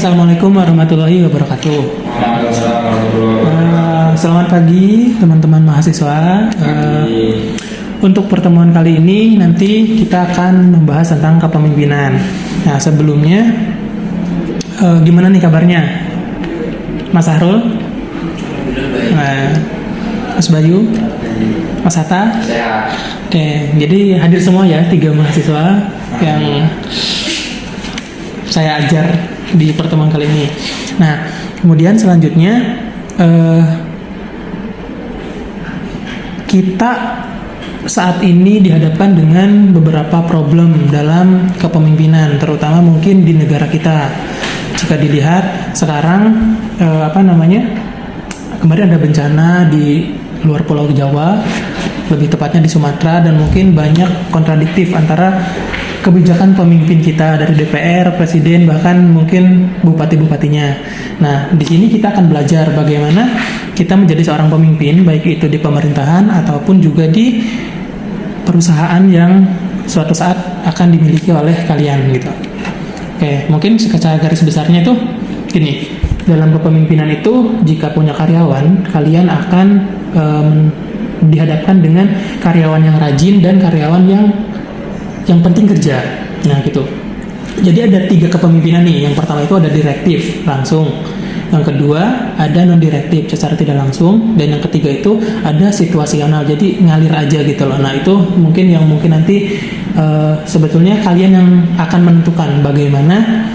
Assalamualaikum warahmatullahi wabarakatuh. Selamat pagi teman-teman mahasiswa. Untuk pertemuan kali ini nanti kita akan membahas tentang kepemimpinan. Nah sebelumnya gimana nih kabarnya, Mas Sahrul, Mas Bayu, Mas Hatta? Oke, jadi hadir semua ya 3 mahasiswa yang saya ajar di pertemuan kali ini. Nah, kemudian selanjutnya kita saat ini dihadapkan dengan beberapa problem dalam kepemimpinan, terutama mungkin di negara kita. Jika dilihat sekarang kemarin ada bencana di luar Pulau Jawa, lebih tepatnya di Sumatera, dan mungkin banyak kontradiktif antara kebijakan pemimpin kita dari DPR, presiden, bahkan mungkin bupati-bupatinya. Nah, di sini kita akan belajar bagaimana kita menjadi seorang pemimpin, baik itu di pemerintahan ataupun juga di perusahaan yang suatu saat akan dimiliki oleh kalian gitu. Oke, mungkin secara garis besarnya itu gini. Dalam kepemimpinan itu, jika punya karyawan, kalian akan dihadapkan dengan karyawan yang rajin dan karyawan yang penting kerja. Nah gitu. Jadi ada 3 kepemimpinan nih. Yang pertama itu ada direktif langsung, yang kedua ada non direktif secara tidak langsung, dan yang ketiga itu ada situasional, jadi ngalir aja gitu loh. Nah itu mungkin nanti sebetulnya kalian yang akan menentukan bagaimana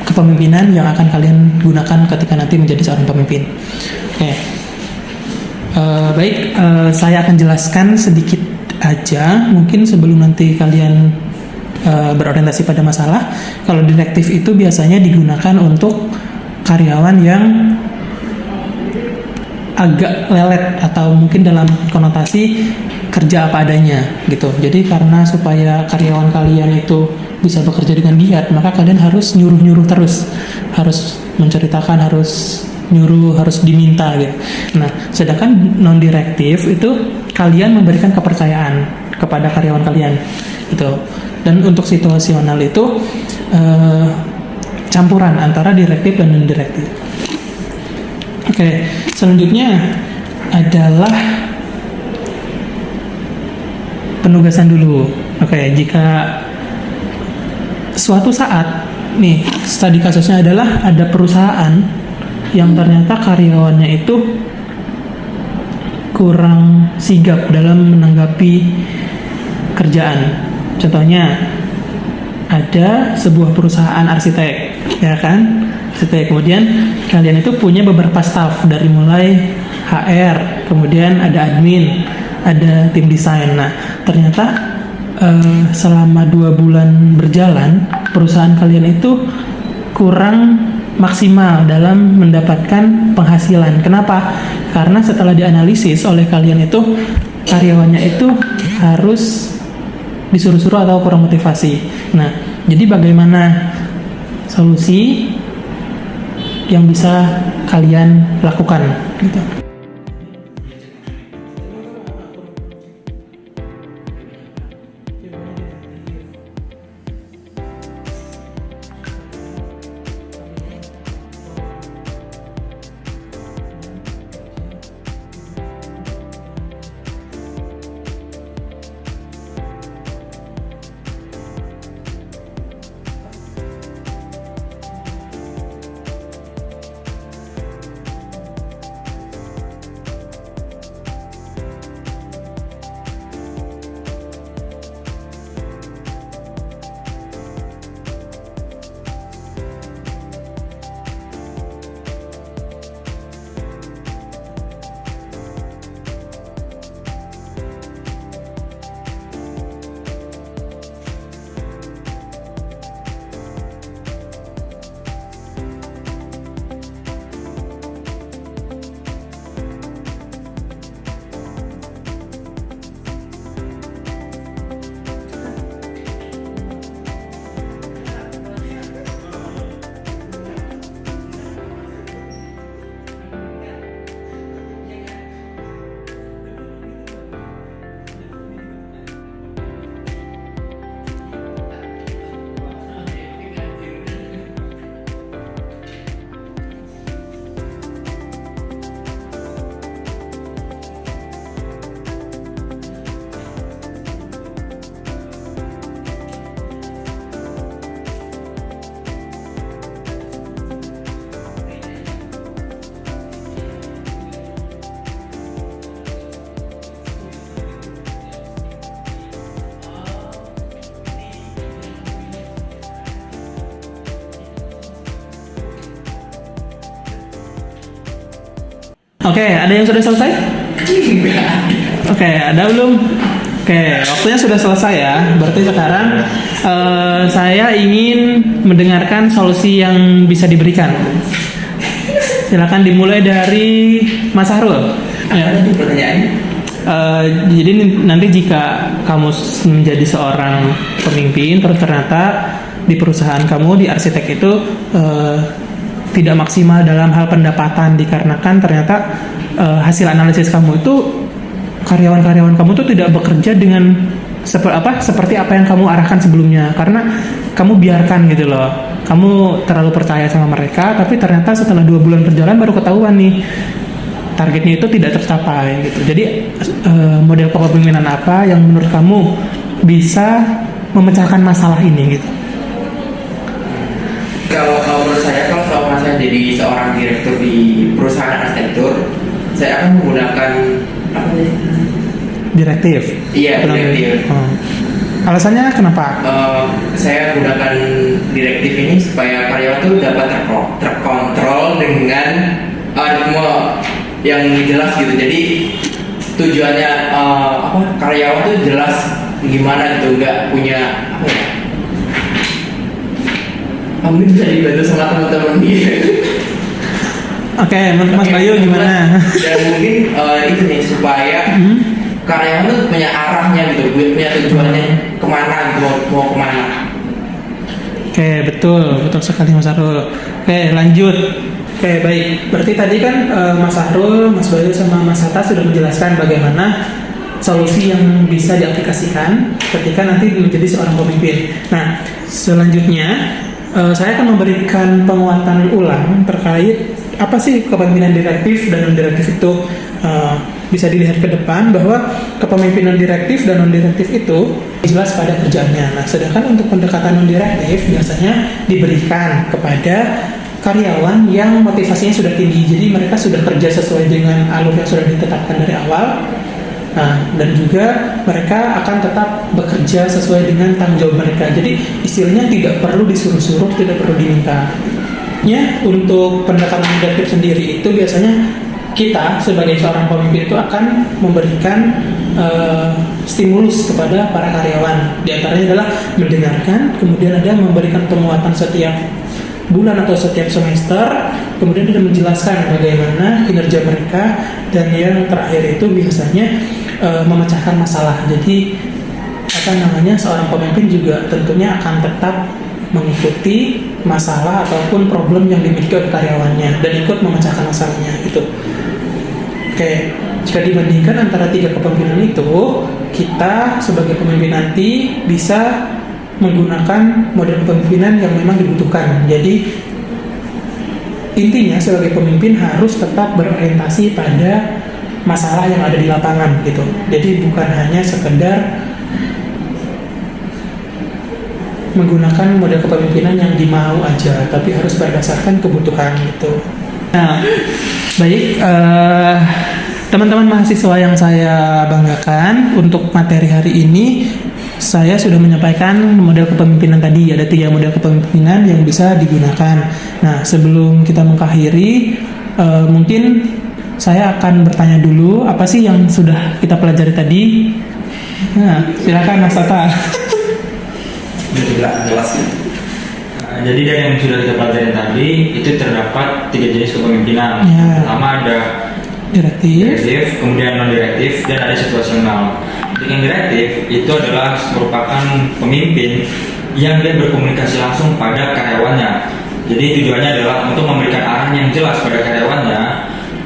kepemimpinan yang akan kalian gunakan ketika nanti menjadi seorang pemimpin. Oke. Baik, saya akan jelaskan sedikit aja mungkin sebelum nanti kalian berorientasi pada masalah. Kalau direktif itu biasanya digunakan untuk karyawan yang agak lelet atau mungkin dalam konotasi kerja apa adanya gitu. Jadi karena supaya karyawan kalian itu bisa bekerja dengan giat, maka kalian harus nyuruh terus, harus menceritakan, harus nyuruh, harus diminta gitu. Nah, sedangkan non direktif itu kalian memberikan kepercayaan kepada karyawan kalian gitu. Dan untuk situasional itu campuran antara direktif dan non direktif. Oke, selanjutnya adalah penugasan dulu. Oke, jika suatu saat nih, studi kasusnya adalah ada perusahaan yang ternyata karyawannya itu kurang sigap dalam menanggapi kerjaan. Contohnya ada sebuah perusahaan arsitek, ya kan? Arsitek. Kemudian kalian itu punya beberapa staff dari mulai HR, kemudian ada admin, ada tim desain. Nah, ternyata selama 2 bulan berjalan, perusahaan kalian itu kurang maksimal dalam mendapatkan penghasilan. Kenapa? Karena setelah dianalisis oleh kalian itu, karyawannya itu harus disuruh-suruh atau kurang motivasi. Nah, jadi bagaimana solusi yang bisa kalian lakukan gitu. Oke, ada yang sudah selesai? Oke, ada belum? Oke, waktunya sudah selesai ya. Berarti sekarang saya ingin mendengarkan solusi yang bisa diberikan. Silakan dimulai dari Mas Sahrul. Ya. Pertanyaannya? Jadi nanti jika kamu menjadi seorang pemimpin, terus ternyata di perusahaan kamu di arsitek itu tidak maksimal dalam hal pendapatan dikarenakan ternyata hasil analisis kamu itu karyawan-karyawan kamu tuh tidak bekerja dengan seperti apa yang kamu arahkan sebelumnya, karena kamu biarkan gitu loh, kamu terlalu percaya sama mereka, tapi ternyata setelah 2 bulan berjalan baru ketahuan nih targetnya itu tidak tercapai gitu. Jadi model kepemimpinan apa yang menurut kamu bisa memecahkan masalah ini gitu? Kalau menurut saya, kalau selama saya jadi seorang direktur di perusahaan arsitektur, saya akan menggunakan apa sih? Direktif. Iya, direktif. Alasannya kenapa? Saya gunakan direktif ini supaya karyawan itu dapat terkontrol dengan ritme yang jelas gitu. Jadi tujuannya karyawan tuh jelas gimana gitu, nggak punya apa ya? Mungkin bisa dibantu sama teman-teman gitu. Oke, Mas Bayu gimana? Dan mungkin itu nih supaya karyawan tuh punya arahnya gitu, punya tujuannya kemana gitu, mau kemana. Oke, betul sekali Mas Sahrul. Oke, lanjut. Oke, baik. Berarti tadi kan Mas Sahrul, Mas Bayu sama Mas Hatta sudah menjelaskan bagaimana solusi yang bisa diaplikasikan ketika nanti menjadi seorang pemimpin. Nah, selanjutnya saya akan memberikan penguatan ulang terkait apa sih kepemimpinan direktif dan non-direktif itu. Bisa dilihat ke depan bahwa kepemimpinan direktif dan non-direktif itu jelas pada kerjaannya. Nah, sedangkan untuk pendekatan non-direktif biasanya diberikan kepada karyawan yang motivasinya sudah tinggi. Jadi mereka sudah kerja sesuai dengan alur yang sudah ditetapkan dari awal. Nah, dan juga mereka akan tetap bekerja sesuai dengan tanggung jawab mereka. Jadi istilahnya tidak perlu disuruh-suruh, tidak perlu diminta. Ya, untuk pendekatan negatif sendiri itu biasanya kita sebagai seorang pemimpin itu akan memberikan stimulus kepada para karyawan. Di antaranya adalah mendengarkan, kemudian ada memberikan penguatan setiap bulan atau setiap semester, kemudian ada menjelaskan bagaimana kinerja mereka, dan yang terakhir itu biasanya memecahkan masalah. Jadi seorang pemimpin juga tentunya akan tetap mengikuti masalah ataupun problem yang dimiliki oleh karyawannya dan ikut memecahkan masalahnya itu. Oke, jika dibandingkan antara 3 kepemimpinan itu, kita sebagai pemimpin nanti bisa menggunakan model kepemimpinan yang memang dibutuhkan. Jadi intinya sebagai pemimpin harus tetap berorientasi pada masalah yang ada di lapangan gitu. Jadi bukan hanya sekedar menggunakan model kepemimpinan yang dimau aja, tapi harus berdasarkan kebutuhan gitu. Nah, baik, teman-teman mahasiswa yang saya banggakan, untuk materi hari ini saya sudah menyampaikan model kepemimpinan tadi. Ada 3 model kepemimpinan yang bisa digunakan. Nah, sebelum kita mengakhiri, mungkin saya akan bertanya dulu, apa sih yang sudah kita pelajari tadi? Nah, silakan Mas Tata. Jelas. Jadi dari yang sudah kita pelajari tadi itu terdapat 3 jenis kepemimpinan. Ya. Pertama ada direktif, kemudian non direktif, dan ada situasional. Dengan direktif itu adalah merupakan pemimpin yang dia berkomunikasi langsung pada karyawannya. Jadi tujuannya adalah untuk memberikan arahan yang jelas pada karyawannya,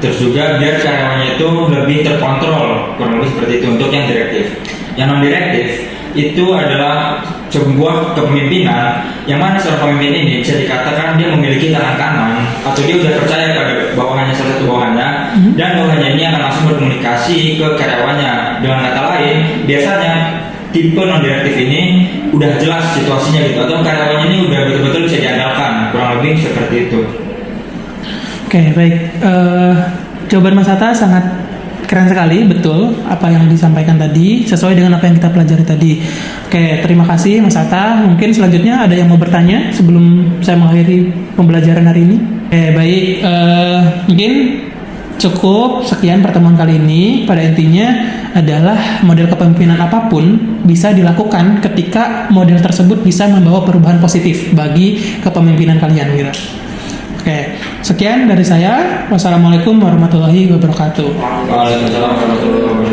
terus juga biar karyawannya itu lebih terkontrol, kurang lebih seperti itu untuk yang direktif. Yang non direktif itu adalah sebuah kepemimpinan yang mana seorang pemimpin ini bisa dikatakan dia memiliki tangan kanan atau dia sudah percaya pada bawahannya, salah satu bawahannya, dan bawahannya ini akan langsung berkomunikasi ke karyawannya. Dengan kata lain, biasanya tipe non direktif ini udah jelas situasinya gitu, atau karyawannya ini udah betul-betul bisa diandalkan, kurang lebih seperti itu. Oke, baik. Jawaban Mas Hatta sangat keren sekali, betul apa yang disampaikan tadi, sesuai dengan apa yang kita pelajari tadi. Oke, terima kasih Mas Hatta. Mungkin selanjutnya ada yang mau bertanya sebelum saya mengakhiri pembelajaran hari ini. Oke, baik. Mungkin cukup sekian pertemuan kali ini. Pada intinya adalah model kepemimpinan apapun bisa dilakukan ketika model tersebut bisa membawa perubahan positif bagi kepemimpinan kalian gitu. Oke, sekian dari saya. Wassalamualaikum warahmatullahi wabarakatuh. Waalaikumsalam warahmatullahi wabarakatuh.